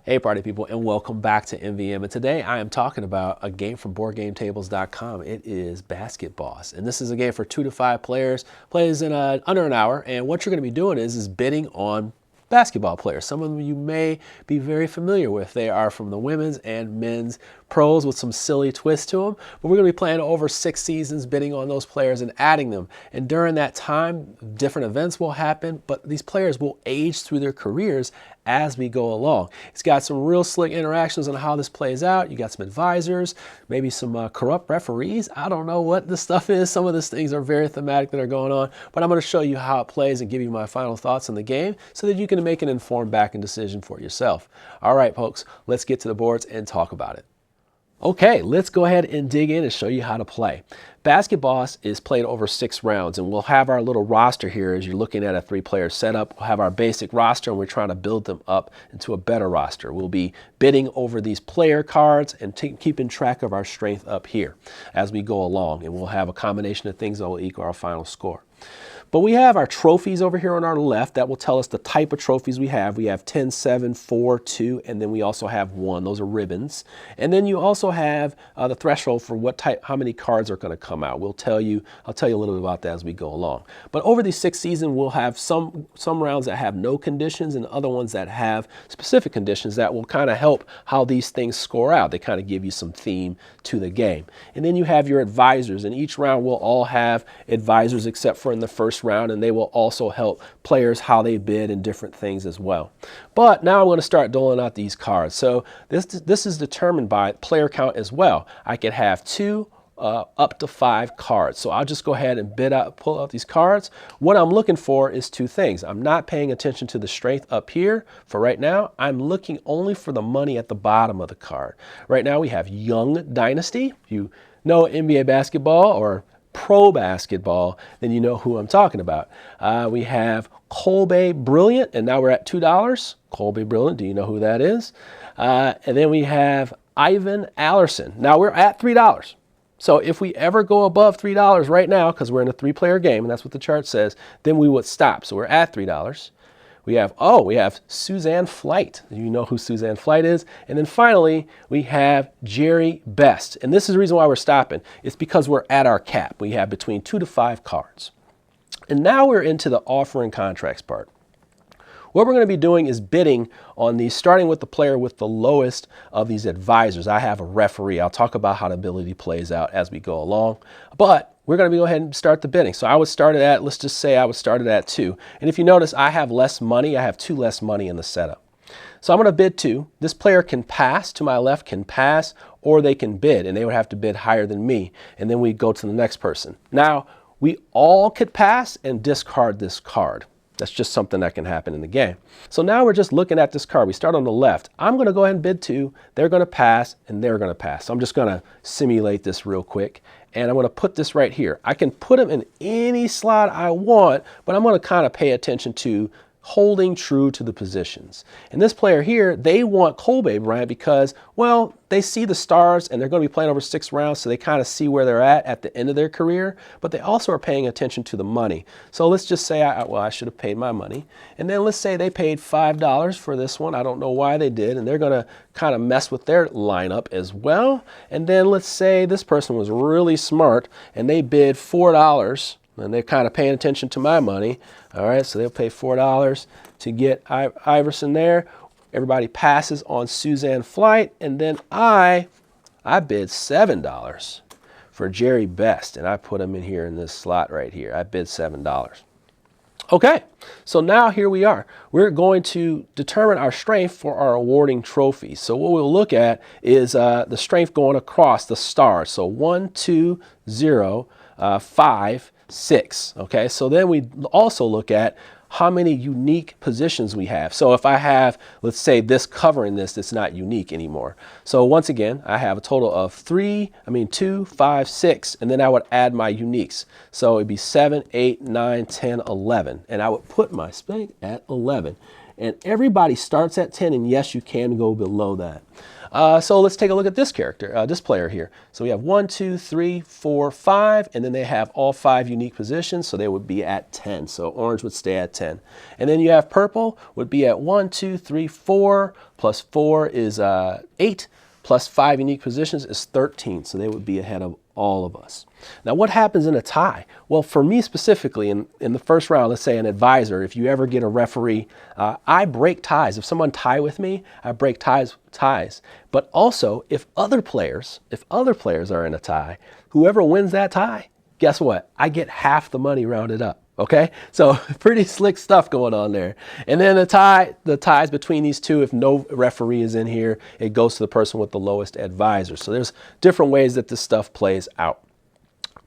Hey party people, and welcome back to MVM. And today I am talking about a game from BoardGameTables.com. It is Basketboss, and this is a game for 2 to 5 players. Plays in under an hour, and what you're going to be doing is bidding on basketball players. Some of them you may be very familiar with. They are from the women's and men's pros with some silly twists to them. But we're going to be playing over 6 seasons, bidding on those players and adding them. And during that time, different events will happen, but these players will age through their careers as we go along. It's got some real slick interactions on how this plays out. You got some advisors, maybe some corrupt referees. I don't know what this stuff is. Some of these things are very thematic that are going on, but I'm going to show you how it plays and give you my final thoughts on the game so that you can make an informed backing decision for yourself. All right, folks, let's get to the boards and talk about it. Okay, let's go ahead and dig in and show you how to play. Basketboss is played over 6 rounds, and we'll have our little roster here as you're looking at a 3-player setup. We'll have our basic roster, and we're trying to build them up into a better roster. We'll be bidding over these player cards and keeping track of our strength up here as we go along, and we'll have a combination of things that will equal our final score. But we have our trophies over here on our left that will tell us the type of trophies we have. We have 10, 7, 4, 2, and then we also have 1. Those are ribbons. And then you also have the threshold for what type, how many cards are going to come out. I'll tell you a little bit about that as we go along. But over these 6 seasons, we'll have some rounds that have no conditions and other ones that have specific conditions that will kind of help how these things score out. They kind of give you some theme to the game. And then you have your advisors, and each round will all have advisors except for in the first round, and they will also help players how they bid and different things as well. But now I'm going to start doling out these cards. So this is determined by player count as well. I could have 2 up to 5 cards. So I'll just go ahead and pull out these cards. What I'm looking for is 2 things. I'm not paying attention to the strength up here for right now. I'm looking only for the money at the bottom of the card. Right now we have Young Dynasty. If you know NBA basketball or pro basketball, then you know who I'm talking about. We have Colby Brilliant, and now we're at $2. Colby Brilliant, do you know who that is? And then we have Ivan Allerson. Now we're at $3. So if we ever go above $3 right now, because we're in a 3-player game, and that's what the chart says, then we would stop. So we're at $3. We have Suzanne Flight. You know who Suzanne Flight is. And then finally, we have Jerry Best. And this is the reason why we're stopping. It's because we're at our cap. We have between 2 to 5 cards. And now we're into the offer and contracts part. What we're going to be doing is bidding on these, starting with the player with the lowest of these advisors. I have a referee. I'll talk about how the ability plays out as we go along. But we're going to go ahead and start the bidding. So I would start it at, let's just say I would start it at 2. And if you notice, I have less money. I have 2 less money in the setup. So I'm going to bid 2. This player can pass, to my left can pass, or they can bid, and they would have to bid higher than me. And then we go to the next person. Now, we all could pass and discard this card. That's just something that can happen in the game. So now we're just looking at this card. We start on the left. I'm going to go ahead and bid 2. They're going to pass, and they're going to pass. So I'm just going to simulate this real quick. And I'm going to put this right here. I can put them in any slot I want, but I'm going to kind of pay attention to holding true to the positions. And this player here, they want Colby Bryant because, well, they see the stars and they're going to be playing over 6 rounds, so they kind of see where they're at the end of their career, but they also are paying attention to the money. So let's just say, I should have paid my money. And then let's say they paid $5 for this one. I don't know why they did, and they're going to kind of mess with their lineup as well. And then let's say this person was really smart and they bid $4. And they're kind of paying attention to my money. All right, so they'll pay $4 to get Iverson there. Everybody passes on Suzanne Flight, and then I bid $7 for Jerry Best, and I put him in here in this slot right here. I bid $7. Okay, so now here we are. We're going to determine our strength for our awarding trophies. So what we'll look at is the strength going across the stars. So 1, 2, 0, 5, 6. Okay, so then we also look at how many unique positions we have. So if I have, let's say, this covering this, it's not unique anymore. So once again, I have a total of 2, 5, 6, and then I would add my uniques. So it'd be 7, 8, 9, 10, 11, and I would put my spec at 11. and everybody starts at 10, and yes, you can go below that. So let's take a look at this character, this player here. So we have 1, 2, 3, 4, 5, and then they have all 5 unique positions, so they would be at 10. So orange would stay at 10. And then you have purple would be at 1, 2, 3, 4, plus 4 is 8, plus 5 unique positions is 13. So they would be ahead of all of us. Now, what happens in a tie? Well, for me specifically, in the first round, let's say an advisor, if you ever get a referee, I break ties. If someone tie with me, I break ties. But also, if other players are in a tie, whoever wins that tie, guess what? I get half the money rounded up. Okay, so pretty slick stuff going on there. And then the ties between these two, if no referee is in here, it goes to the person with the lowest advisor. So there's different ways that this stuff plays out.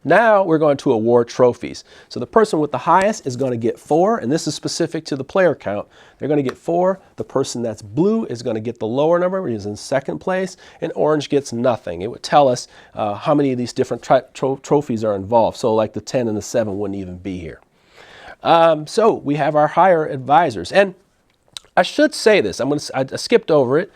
Now we're going to award trophies. So the person with the highest is going to get 4, and this is specific to the player count. They're going to get 4. The person that's blue is going to get the lower number, which is in second place, and orange gets nothing. It would tell us how many of these different trophies are involved. So like the 10 and the 7 wouldn't even be here. So we have our higher advisors, and I should say this. I skipped over it.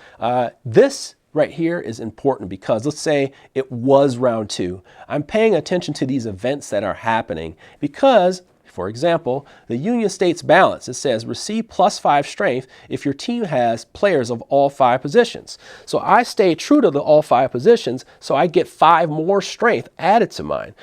This right here is important because let's say it was round 2. I'm paying attention to these events that are happening because, for example, the Union State's balance, it says receive +5 strength if your team has players of all 5 positions. So I stay true to the all 5 positions, so I get 5 more strength added to mine.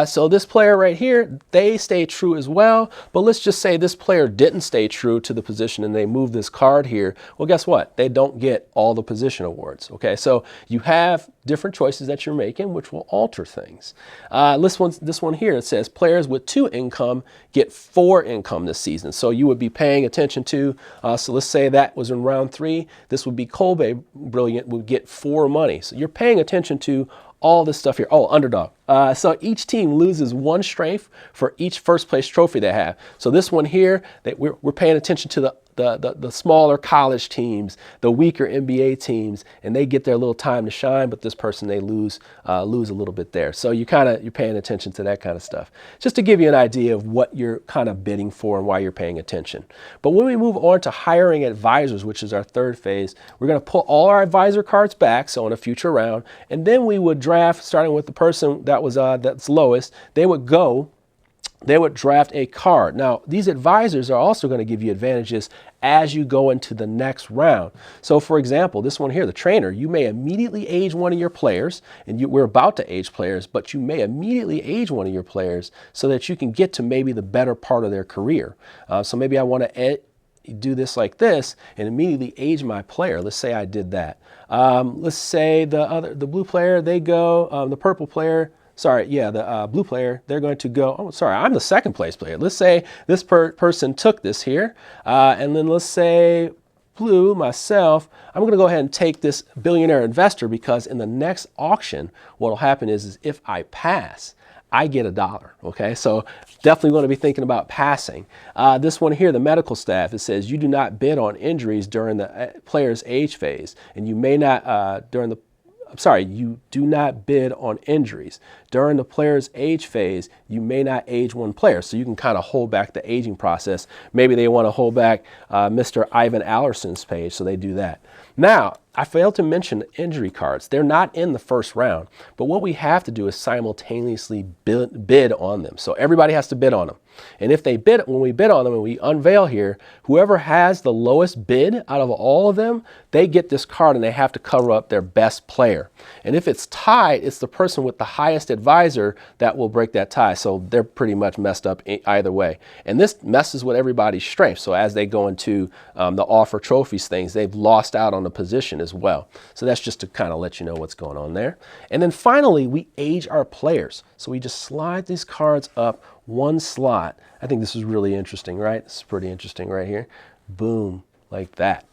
So this player right here, they stay true as well, but let's just say this player didn't stay true to the position and they move this card here. Well, guess what? They don't get all the position awards, okay? So you have different choices that you're making, which will alter things. This one here, it says players with 2 income get 4 income this season. So you would be paying attention to, so let's say that was in round 3. This would be Kobe Brilliant would get 4 money. So you're paying attention to all this stuff here. Oh, underdog. So each team loses 1 strength for each first place trophy they have. So this one here, we're paying attention to the smaller college teams, the weaker NBA teams, and they get their little time to shine, but this person, they lose a little bit there. So you're paying attention to that kind of stuff. Just to give you an idea of what you're kind of bidding for and why you're paying attention. But when we move on to hiring advisors, which is our third phase, we're going to pull all our advisor cards back, so in a future round, and then we would draft, starting with the person that's lowest, they would draft a card. Now, these advisors are also going to give you advantages as you go into the next round. So for example, this one here, the trainer, you may immediately age one of your players, and we're about to age players, but you may immediately age one of your players so that you can get to maybe the better part of their career. So maybe I want to do this like this and immediately age my player. Let's say I did that. Let's say the blue player, they go, the purple player, the blue player, they're going to go, oh, sorry, I'm the second place player. Let's say this person took this here, and then let's say blue, myself, I'm going to go ahead and take this billionaire investor because in the next auction, what will happen is if I pass, I get $1, okay? So definitely going to be thinking about passing. This one here, the medical staff, it says you do not bid on injuries during the player's age phase, and you may not, you do not bid on injuries. During the player's age phase, you may not age one player. So you can kind of hold back the aging process. Maybe they want to hold back Mr. Ivan Allerson's page, so they do that. Now, I failed to mention injury cards. They're not in the first round, but what we have to do is simultaneously bid on them. So everybody has to bid on them. And if they bid, when we bid on them and we unveil here, whoever has the lowest bid out of all of them, they get this card and they have to cover up their best player. And if it's tied, it's the person with the highest advisor that will break that tie. So they're pretty much messed up either way. And this messes with everybody's strength. So as they go into the offer trophies things, they've lost out on the position as well. So that's just to kind of let you know what's going on there. And then finally, we age our players. So we just slide these cards up 1 slot. I think this is really interesting, right? This is pretty interesting right here. Boom, like that.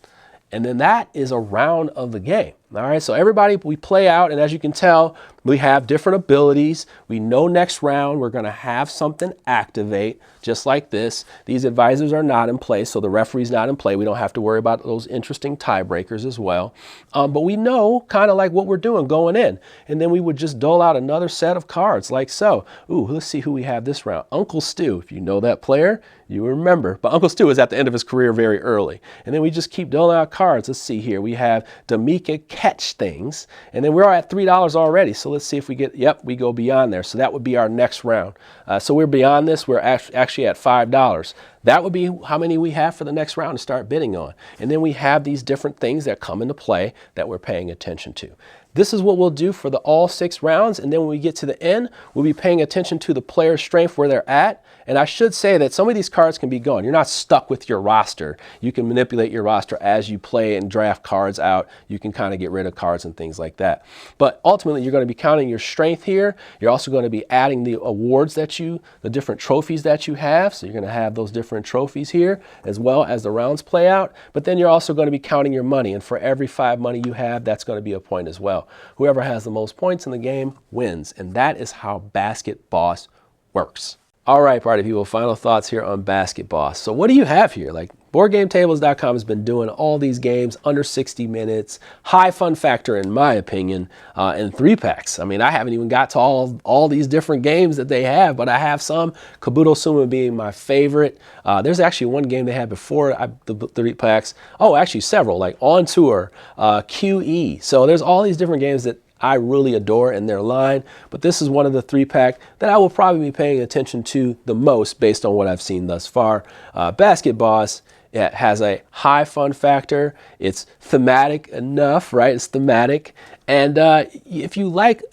And then that is a round of the game. All right, so everybody, we play out, and as you can tell, we have different abilities. We know next round we're going to have something activate, just like this. These advisors are not in place, so the referee's not in play. We don't have to worry about those interesting tiebreakers as well. But we know kind of like what we're doing going in. And then we would just dole out another set of cards like so. Ooh, let's see who we have this round. Uncle Stu, if you know that player, you remember. But Uncle Stu is at the end of his career very early. And then we just keep doling out cards. Let's see here. We have D'Amica Catch Things. And then we're at $3 already. So let's see if we get, yep, we go beyond there. So that would be our next round. So we're beyond this. We're actually at $5. That would be how many we have for the next round to start bidding on. And then we have these different things that come into play that we're paying attention to. This is what we'll do for all 6 rounds. And then when we get to the end, we'll be paying attention to the player's strength, where they're at. And I should say that some of these cards can be gone. You're not stuck with your roster. You can manipulate your roster as you play and draft cards out. You can kind of get rid of cards and things like that. But ultimately, you're going to be counting your strength here. You're also going to be adding the awards the different trophies that you have. So you're going to have those different trophies here as well as the rounds play out. But then you're also going to be counting your money. And for every 5 money you have, that's going to be a point as well. Whoever has the most points in the game wins. And that is how Basketboss works. All right, party people, final thoughts here on Basketboss. So what do you have here? Like, BoardGameTables.com has been doing all these games under 60 minutes, high fun factor in my opinion, and 3-packs. I mean, I haven't even got to all these different games that they have, but I have some, Kabuto Suma being my favorite. There's actually one game they had before the 3-packs. Oh, actually several, like On Tour, QE. So there's all these different games that I really adore in their line, but this is one of the 3-pack that I will probably be paying attention to the most based on what I've seen thus far. Basketboss, it has a high fun factor. It's thematic enough, right? It's thematic. And if you like,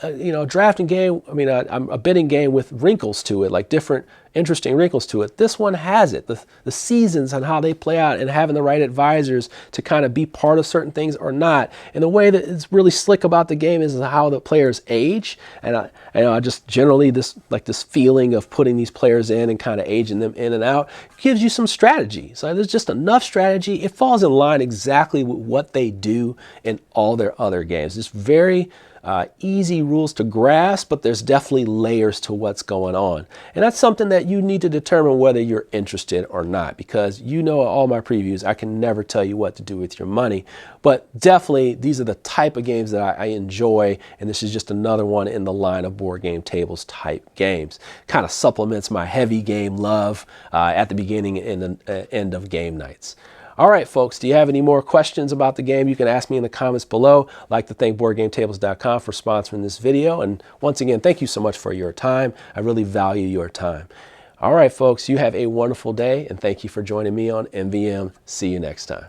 drafting game, I mean, a bidding game with wrinkles to it, like different interesting wrinkles to it. This one has it. The seasons and how they play out and having the right advisors to kind of be part of certain things or not. And the way that it's really slick about the game is how the players age. And I just generally this feeling of putting these players in and kind of aging them in and out gives you some strategy. So there's just enough strategy. It falls in line exactly with what they do in all their other games. It's very easy rules to grasp, but there's definitely layers to what's going on. And that's something that you need to determine whether you're interested or not, because all my previews, I can never tell you what to do with your money. But definitely, these are the type of games that I enjoy, and this is just another one in the line of board game tables type games. Kind of supplements my heavy game love at the beginning and the end of game nights. All right, folks, do you have any more questions about the game? You can ask me in the comments below. I'd like to thank BoardGameTables.com for sponsoring this video. And once again, thank you so much for your time. I really value your time. All right, folks, you have a wonderful day, and thank you for joining me on MVM. See you next time.